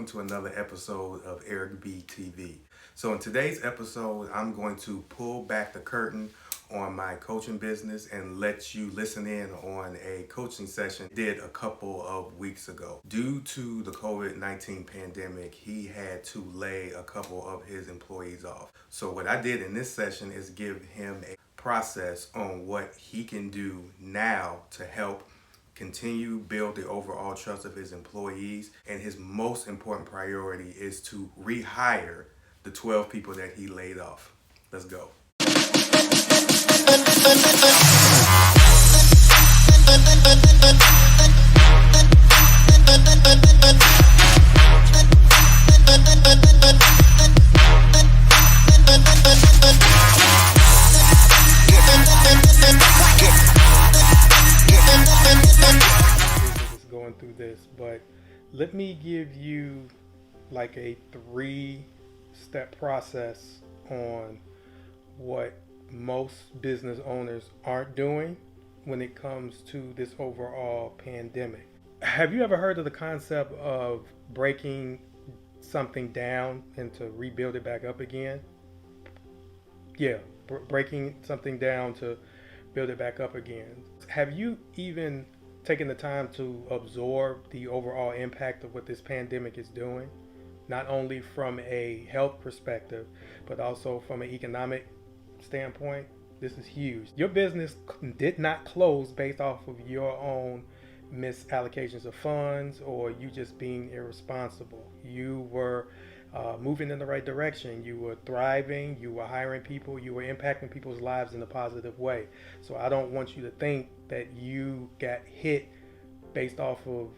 to another episode of Eric B TV. So in today's episode, I'm going to pull back the curtain on my coaching business and let you listen in on a coaching session I did a couple of weeks ago. Due to the COVID-19 pandemic, he had to lay a couple of his employees off. So what I did in this session is give him a process on what he can do now to help continue build the overall trust of his employees, and his most important priority is to rehire the 12 people that he laid off. Let's go. Going through this, but let me give you like a 3-step process on what most business owners aren't doing when it comes to this overall pandemic. Have you ever heard of the concept of breaking something down and to rebuild it back up again? Yeah, breaking something down to build it back up again. Have you even taken the time to absorb the overall impact of what this pandemic is doing, not only from a health perspective, but also from an economic standpoint? This is huge. Your business did not close based off of your own misallocations of funds or you just being irresponsible. You were moving in the right direction. You were thriving. You were hiring people. You were impacting people's lives in a positive way. So I don't want you to think that you got hit based off of,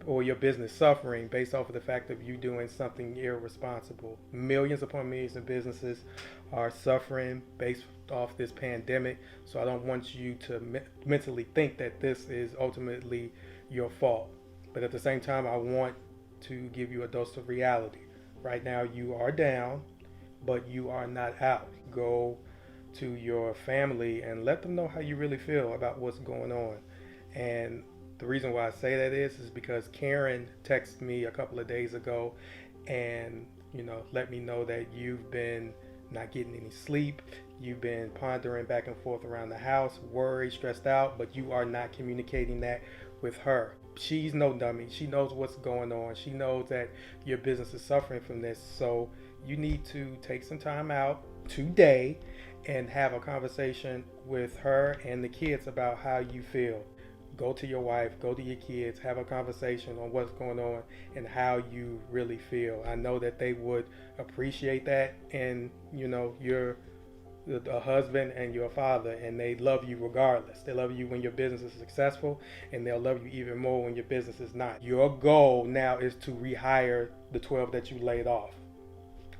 or your business suffering based off of the fact of you doing something irresponsible. Millions upon millions of businesses are suffering based off this pandemic. So I don't want you to mentally think that this is ultimately your fault. But at the same time, I want to give you a dose of reality. Right now you are down, but you are not out. Go to your family and let them know how you really feel about what's going on. And the reason why I say that is because Karen texted me a couple of days ago and, let me know that you've been not getting any sleep. You've been pondering back and forth around the house, worried, stressed out, but you are not communicating that with her. She's no dummy. She knows what's going on. She knows that your business is suffering from this. So you need to take some time out today and have a conversation with her and the kids about how you feel. Go to your wife, go to your kids, have a conversation on what's going on and how you really feel. I know that they would appreciate that, and you're a husband and you're a father, and they love you regardless. They love you when your business is successful, and they'll love you even more when your business is not. Your goal now is to rehire the 12 that you laid off,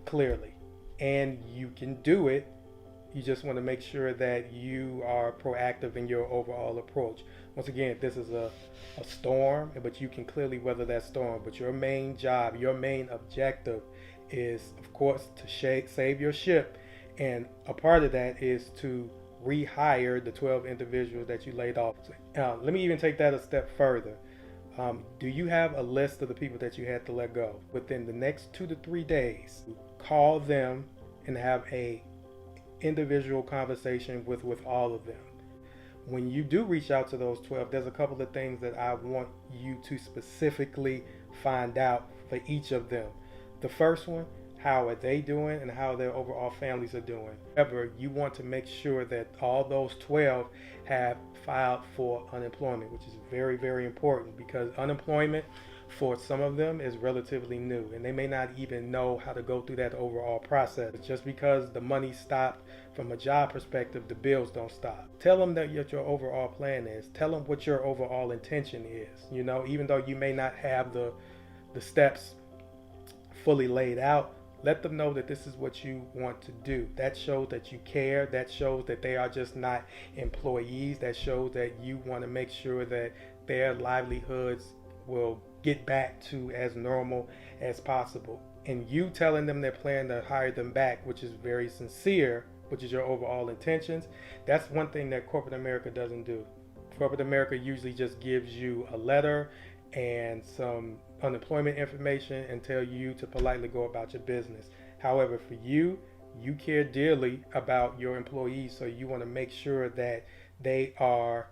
clearly, and you can do it. You just want to make sure that you are proactive in your overall approach. Once again, this is a storm, but you can clearly weather that storm. But your main job, your main objective is, of course, to save your ship. And a part of that is to rehire the 12 individuals that you laid off. So, let me even take that a step further. Do you have a list of the people that you had to let go? Within the next 2 to 3 days, call them and have a individual conversation with all of them. When you do reach out to those 12, there's a couple of things that I want you to specifically find out for each of them. The first one, how are they doing and how their overall families are doing. However, you want to make sure that all those 12 have filed for unemployment, which is very, very important, because unemployment for some of them is relatively new and they may not even know how to go through that overall process. Just because the money stopped from a job perspective, the bills don't stop. Tell them that what your overall plan is. Tell them what your overall intention is. Even though you may not have the steps fully laid out, let them know that this is what you want to do. That shows that you care. That shows that they are just not employees. That shows that you want to make sure that their livelihoods will get back to as normal as possible. And you telling them they're planning to hire them back, which is very sincere, which is your overall intentions, that's one thing that corporate America doesn't do. Corporate America usually just gives you a letter and some unemployment information and tell you to politely go about your business. However, for you, you care dearly about your employees, so you want to make sure that they are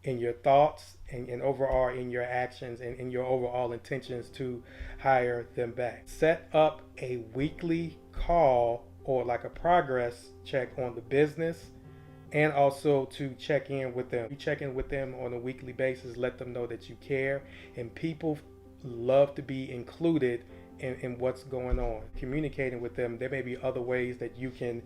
in your thoughts and overall in your actions and in your overall intentions to hire them back. Set up a weekly call or like a progress check on the business, and also to check in with them. You check in with them on a weekly basis, let them know that you care, and people love to be included in what's going on. Communicating with them, there may be other ways that you can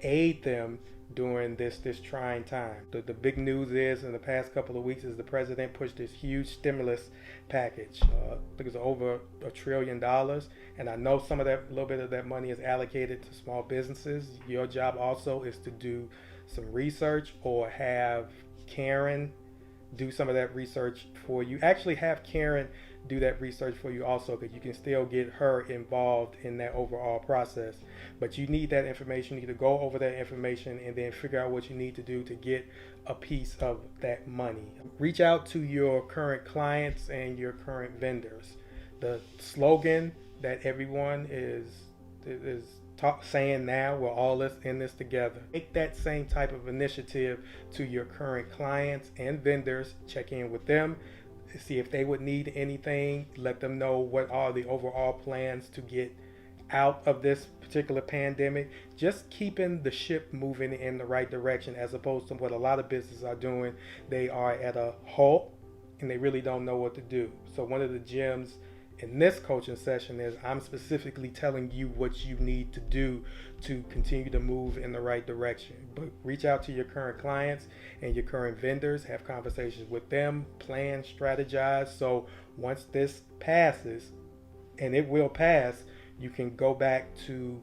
aid them during this trying time. The big news is in the past couple of weeks is the president pushed this huge stimulus package. I think it's over $1 trillion, and I know some of that, a little bit of that money is allocated to small businesses. Your job also is to do some research or have Karen do some of that research for you. Actually have Karen do that research for you also, because you can still get her involved in that overall process. But you need that information. You need to go over that information and then figure out what you need to do to get a piece of that money. Reach out to your current clients and your current vendors. The slogan that everyone is saying now, we're all in this together. Take that same type of initiative to your current clients and vendors. Check in with them, see if they would need anything. Let them know what are the overall plans to get out of this particular pandemic. Just keeping the ship moving in the right direction, as opposed to what a lot of businesses are doing. They are at a halt and they really don't know what to do. So one of the gems in this coaching session is I'm specifically telling you what you need to do to continue to move in the right direction. But reach out to your current clients and your current vendors, have conversations with them, plan, strategize. So once this passes, and it will pass, you can go back to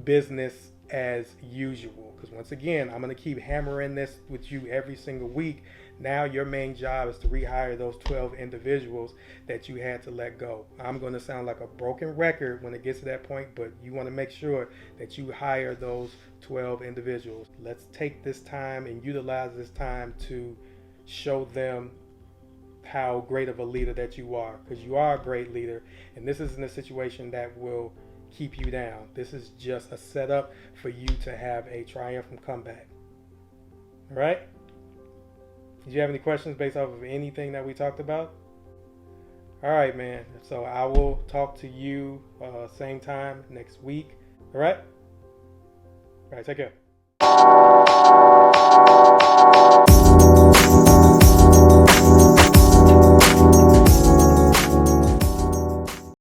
business as usual. Because once again, I'm going to keep hammering this with you every single week. Now your main job is to rehire those 12 individuals that you had to let go. I'm going to sound like a broken record when it gets to that point, but you want to make sure that you hire those 12 individuals. Let's take this time and utilize this time to show them how great of a leader that you are, because you are a great leader, and this isn't a situation that will keep you down. This is just a setup for you to have a triumphant comeback. All right? Did you have any questions based off of anything that we talked about? All right, man. So I will talk to you same time next week. All right? All right, take care.